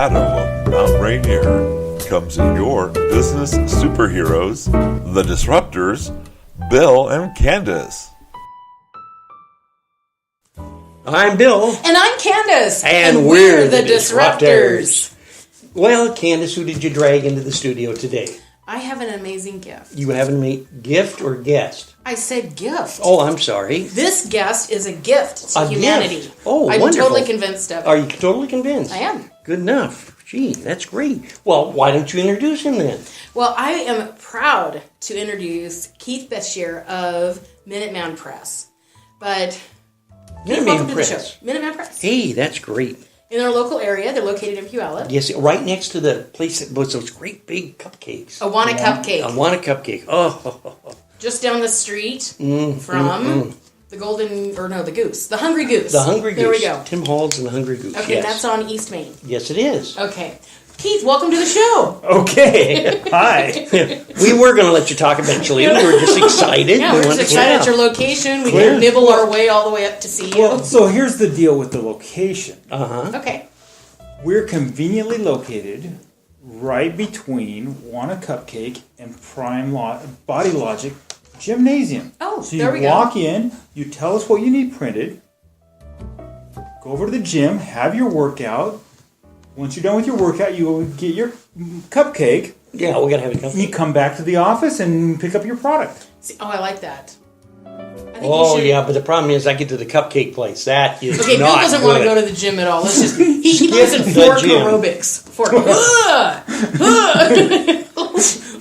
shadow of Mount Rainier comes your business superheroes, the Disruptors, Bill and Candace. I'm Bill. And I'm Candace. And we're the Disruptors. Well, Candace, who did you drag into the studio today? I have an amazing gift. You have a gift or guest? I said gift. Oh, I'm sorry. This guest is a gift to humanity. Gift. Oh, I'm wonderful. totally convinced of it. Are you totally convinced? I am. Good enough. Gee, that's great. Well, why don't you introduce him then? Well, I am proud to introduce Keith Beshear of Minuteman Press. But Keith, welcome to the show. Minuteman Press. Hey, that's great. In our local area, they're located in Puyallup. Yes, right next to the place that was those great big cupcakes. Awana Cupcake. Awana Cupcake. Oh. Just down the street from the Goose. The Hungry Goose. The Hungry Goose. There we go. Tim Hall's and the Hungry Goose. Okay, yes. That's on East Main. Yes, it is. Okay. Keith, welcome to the show. Okay. Hi. We were going to let you talk eventually. We were just excited. Yeah, we're just excited at your location. We can nibble our way all the way up to see you. Well, so here's the deal with the location. Okay. We're conveniently located right between Wanna Cupcake and Body Logic Gymnasium. Oh, so there we you walk in, you tell us what you need printed, go over to the gym, have your workout. Once you're done with your workout, you go get your cupcake. Yeah, we got to have a cupcake. You come back to the office and pick up your product. See, I like that. Yeah, but the problem is I get to the cupcake place. That is okay, Bill not doesn't good. want to go to the gym at all. Let's just he lives in fork aerobics.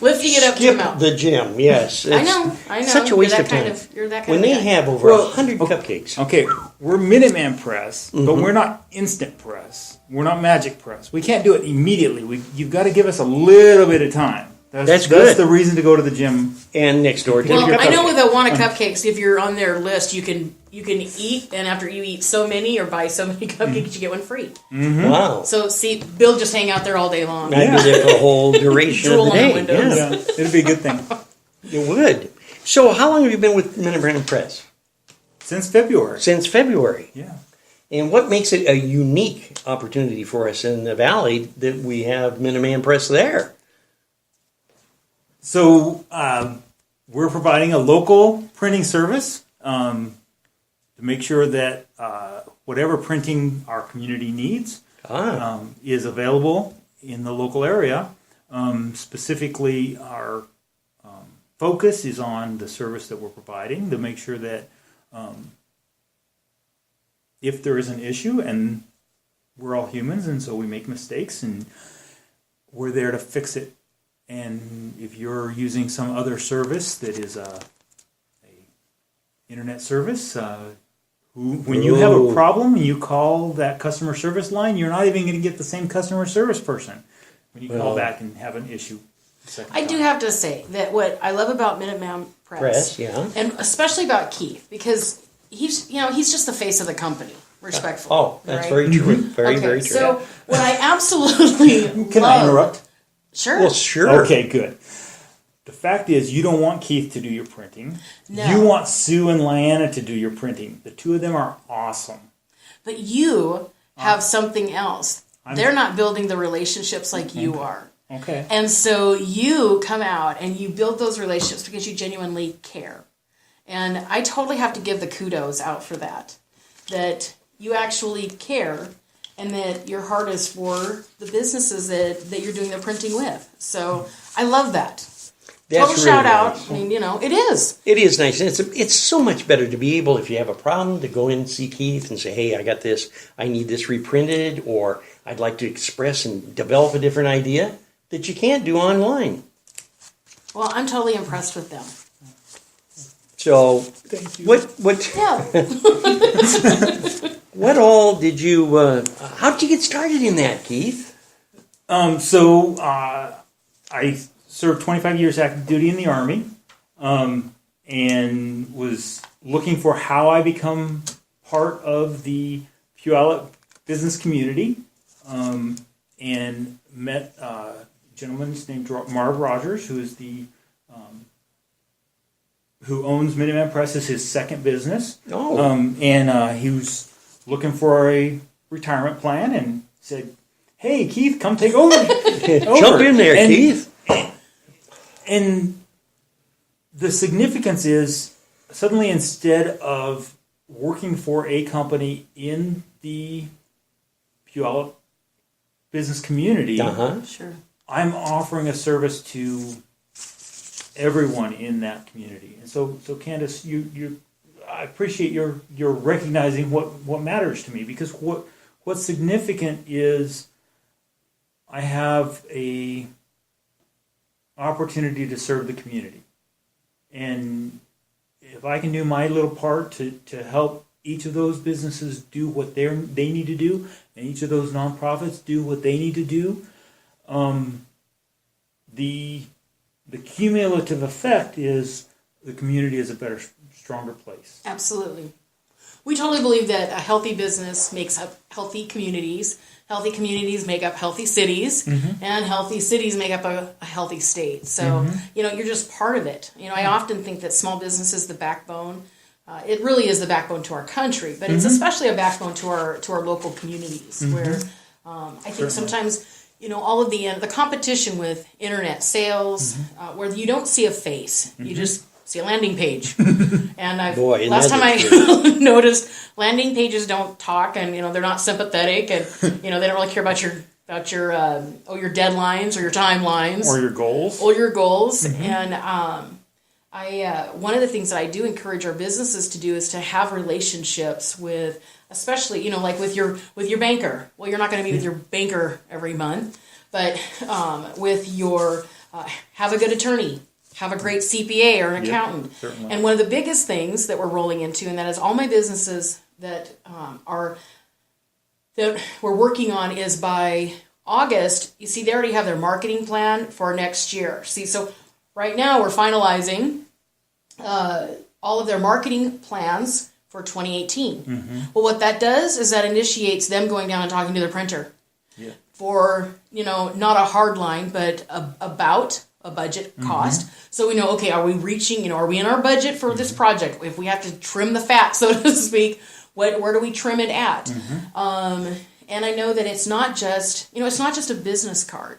Lifting it up to the mouth. The gym, yes. I know. Such a waste of time. You're that kind when of they guy. have over 100 cupcakes. Okay, we're Minuteman Press, but we're not instant press. We're not magic press. We can't do it immediately. You've got to give us a little bit of time. That's good. That's the reason to go to the gym. And next door to Well, I know with Awana Cupcakes, if you're on their list, you can eat, and after you eat so many or buy so many cupcakes, you get one free. Mm-hmm. Wow. So, see, Bill just hang out there all day long. I'd be there for the whole duration of the day. Yeah, it'd be a good thing. It would. So, how long have you been with Minuteman Press? Since February. Since February. Yeah. And what makes it a unique opportunity for us in the Valley that we have Minuteman Press there? So we're providing a local printing service to make sure that whatever printing our community needs is available in the local area. Specifically, our focus is on the service that we're providing to make sure that if there is an issue, and we're all humans, and so we make mistakes, and we're there to fix it. And if you're using some other service that is a internet service, when you have a problem and you call that customer service line, you're not even going to get the same customer service person when you call back and have an issue. I do have to say that what I love about Minuteman Press, and especially about Keith, because he's just the face of the company. Respectfully. Oh, that's very true. Very true. So what I absolutely Can I interrupt? Sure. Well, sure. Okay, good. The fact is, you don't want Keith to do your printing. No. You want Sue and Lyanna to do your printing. The two of them are awesome. But you have something else. They're not building the relationships like you are. Okay. And so you come out and you build those relationships because you genuinely care. And I totally have to give the kudos out for that. That you actually care. And that your heart is for the businesses that you're doing the printing with. So I love that. Total really shout out. Nice. I mean, it is. It is nice. And it's so much better to be able, if you have a problem, to go in and see Keith and say, hey, I got this. I need this reprinted, or I'd like to express and develop a different idea that you can't do online. Well, I'm totally impressed with them. So, thank you. What all did you? How did you get started in that, Keith? So I served 25 years active duty in the Army, and was looking for how I become part of the Puyallup business community, and met a gentleman named Marv Rogers, who is who owns Minuteman Press, is his second business. And he was looking for a retirement plan and said, hey, Keith, come take over. Jump in there, Keith. And the significance is suddenly instead of working for a company in the Puyallup business community, Sure. I'm offering a service to everyone in that community. And so Candace, I appreciate your recognizing what matters to me, because what's significant is I have a opportunity to serve the community. And if I can do my little part to help each of those businesses do what they need to do, and each of those nonprofits do what they need to do, the cumulative effect is the community is a better, stronger place. Absolutely. We totally believe that a healthy business makes up healthy communities. Healthy communities make up healthy cities, and healthy cities make up a healthy state. So, you're just part of it. I often think that small business is the backbone. It really is the backbone to our country, but it's especially a backbone to our local communities, where I think sometimes, all of the competition with internet sales, where you don't see a face, you just see a landing page. And last time I noticed landing pages don't talk, and they're not sympathetic, and they don't really care about your deadlines or your timelines Or your goals. And one of the things that I do encourage our businesses to do is to have relationships with, especially like with your banker. Well, you're not going to meet with your banker every month, but with your have a good attorney. Have a great CPA or an accountant. Certainly. And one of the biggest things that we're rolling into, and that is all my businesses that that we're working on, is by August, you see, they already have their marketing plan for next year. See, so right now we're finalizing all of their marketing plans for 2018. Well, what that does is that initiates them going down and talking to the printer for, not a hard line, but about a budget cost. So we know, okay, are we reaching, are we in our budget for this project? If we have to trim the fat, so to speak, where do we trim it at? And I know that it's not just, it's not just a business card.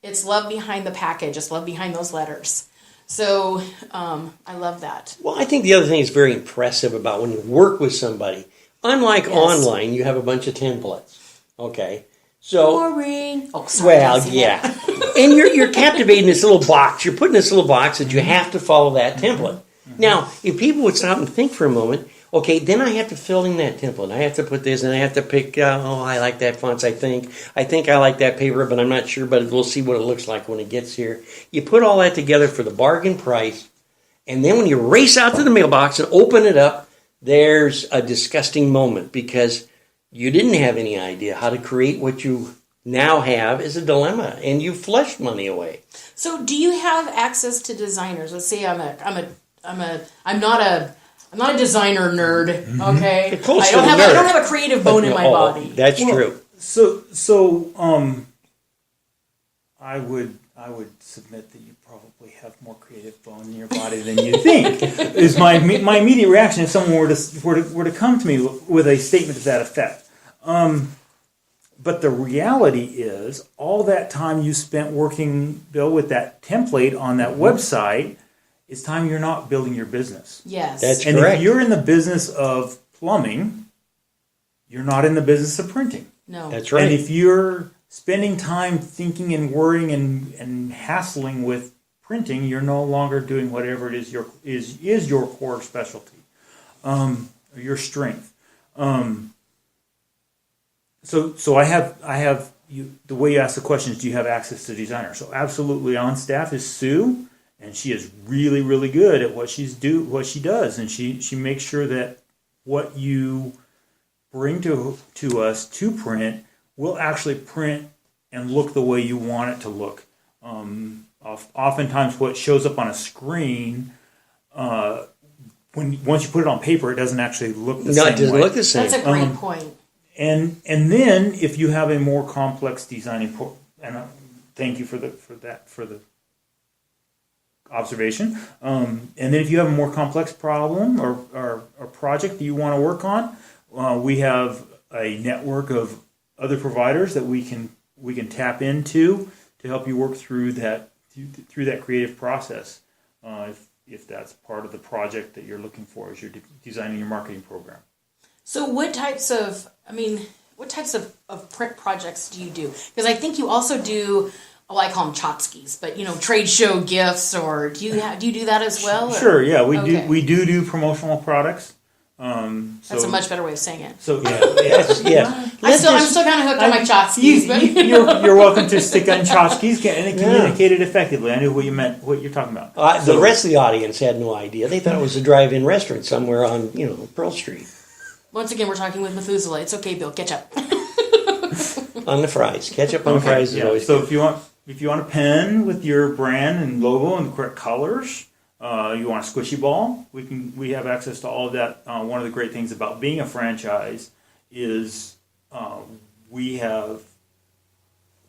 It's love behind the package. It's love behind those letters. So I love that. Well, I think the other thing is very impressive about when you work with somebody, unlike online, you have a bunch of templates. Okay. So, boring. Oh, sorry. Well, yeah. And you're captivating this little box. You're putting this little box that you have to follow that template. Now, if people would stop and think for a moment, okay, then I have to fill in that template. I have to put this, and I have to pick, I like that font, I think I like that paper, but I'm not sure, but we'll see what it looks like when it gets here. You put all that together for the bargain price, and then when you race out to the mailbox and open it up, there's a disgusting moment, because you didn't have any idea how to create what you now have is a dilemma, and you flushed money away. So, do you have access to designers? Let's say I'm not a designer nerd. Okay, I don't have a creative bone in my body. That's true. So I would submit that you probably have more creative bone in your body than you think. Is my immediate reaction if someone were to come to me with a statement to that effect. But the reality is, all that time you spent working, Bill, with that template on that website is time you're not building your business. Yes. That's and correct. If you're in the business of plumbing, you're not in the business of printing. No. That's right. And if you're spending time thinking and worrying and hassling with printing, you're no longer doing whatever it is your core specialty, or your strength. So I have you. The way you ask the question is, do you have access to designers? So absolutely, on staff is Sue, and she is really, really good at what she does, and she makes sure that what you bring to us to print will actually print and look the way you want it to look. Oftentimes, what shows up on a screen, once you put it on paper, it doesn't actually look the same way. No, it doesn't look the same. That's a great point. And then if you have a more complex designing, and thank you for the observation. And then if you have a more complex problem or project that you want to work on, we have a network of other providers that we can tap into to help you work through that creative process. If that's part of the project that you're looking for as you're designing your marketing program. So what types of print projects do you do? Because I think you also do, well, I call them tchotchkes, but trade show gifts, or do you do that as well? Or? Sure, yeah, we do promotional products. That's a much better way of saying it. So Yeah. I'm still kind of hooked on my tchotchkes. You're welcome to stick on tchotchkes and communicate it effectively. I knew what you meant, what you're talking about. The rest of the audience had no idea. They thought it was a drive-in restaurant somewhere on Pearl Street. Once again, we're talking with Methuselah. It's okay, Bill. Catch up. On the fries, ketchup on the fries is always so good. if you want a pen with your brand and logo and the correct colors. You want a squishy ball? We have access to all of that. One of the great things about being a franchise is we have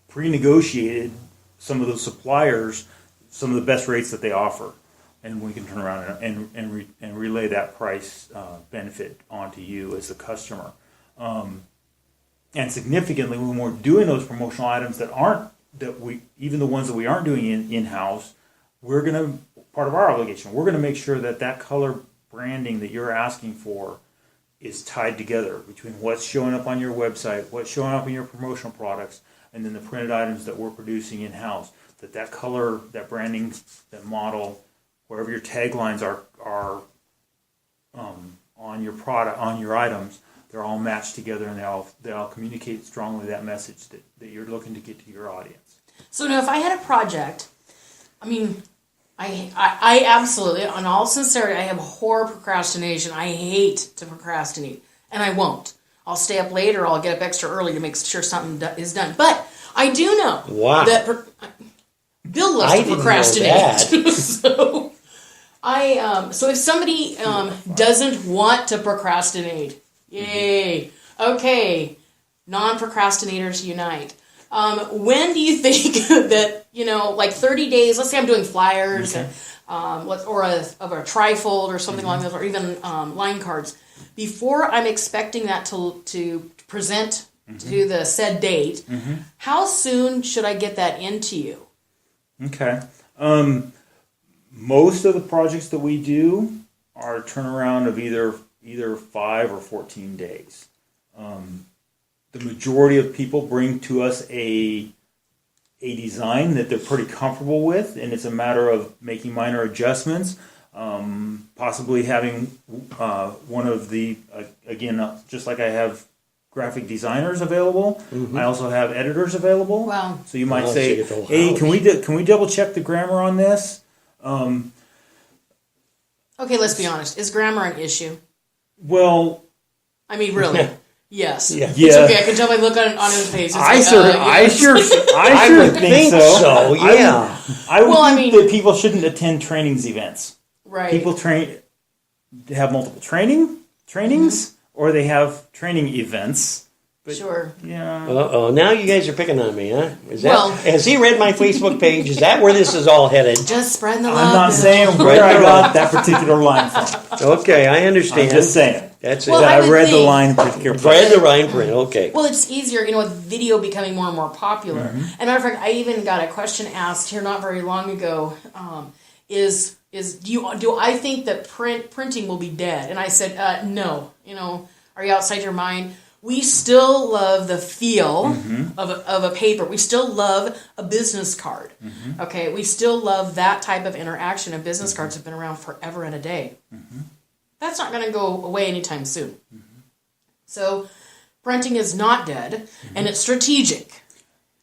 pre-negotiated some of those suppliers, some of the best rates that they offer, and we can turn around and relay that price benefit onto you as the customer. And significantly, when we're doing those promotional items even the ones that we aren't doing in-house, part of our obligation, we're going to make sure that color branding that you're asking for is tied together between what's showing up on your website, what's showing up in your promotional products, and then the printed items that we're producing in-house. That color, that branding, that model, wherever your taglines are on your product, on your items, they're all matched together and they all communicate strongly that message that you're looking to get to your audience. So now, if I had a project, I absolutely, in all sincerity, I have horror procrastination. I hate to procrastinate, and I won't. I'll stay up late, or I'll get up extra early to make sure something is done. But I do know that Bill loves to procrastinate. so if somebody doesn't want to procrastinate, yay! Okay, non-procrastinators unite. When do you think that, like 30 days, let's say I'm doing flyers, okay. Or a trifold or something along those, or even line cards, before I'm expecting that to present to the said date, how soon should I get that into you? Okay. Most of the projects that we do are a turnaround of either 5 or 14 days. The majority of people bring to us a design that they're pretty comfortable with, and it's a matter of making minor adjustments, possibly having one of the, just like I have graphic designers available, I also have editors available. Wow. So you might say, hey, can we double check the grammar on this? Okay, let's be honest. Is grammar an issue? Well, really. Yes. Yeah. It's okay. I can tell by look on his face. I sure think so. Yeah. I would think that people shouldn't attend trainings events. Right. People have multiple trainings, or they have training events. But, sure. Yeah. Uh-oh. Now you guys are picking on me, huh? Has he read my Facebook page? Is that where this is all headed? Just spreading the love. I'm not saying where I got that particular line from. Okay, I understand. I'm just saying. That's Well, it. I read the line particular. Read the line print. Okay. Well, it's easier, with video becoming more and more popular. And matter of fact, I even got a question asked here not very long ago. Do I think that printing will be dead? And I said, no. Are you outside your mind? We still love the feel of a paper. We still love a business card. Okay, we still love that type of interaction. And business cards have been around forever and a day. That's not going to go away anytime soon. So, printing is not dead, and it's strategic.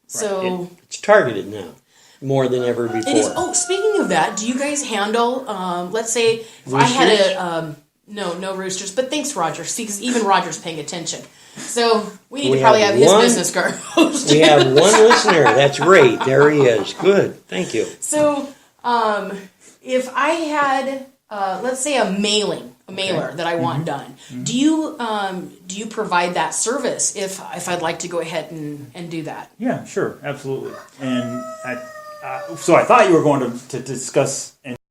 So it's targeted now more than ever before. it is. Oh, speaking of that, do you guys handle? Let's say if I had a no roosters, but thanks, Roger. See, because even Roger's paying attention. So we need to probably have his business card posted. We have one listener. That's great. There he is. Good. Thank you. So if I had, let's say, a mailer that I want done, do you provide that service if I'd like to go ahead and do that? Yeah, sure, absolutely. And so I thought you were going to discuss and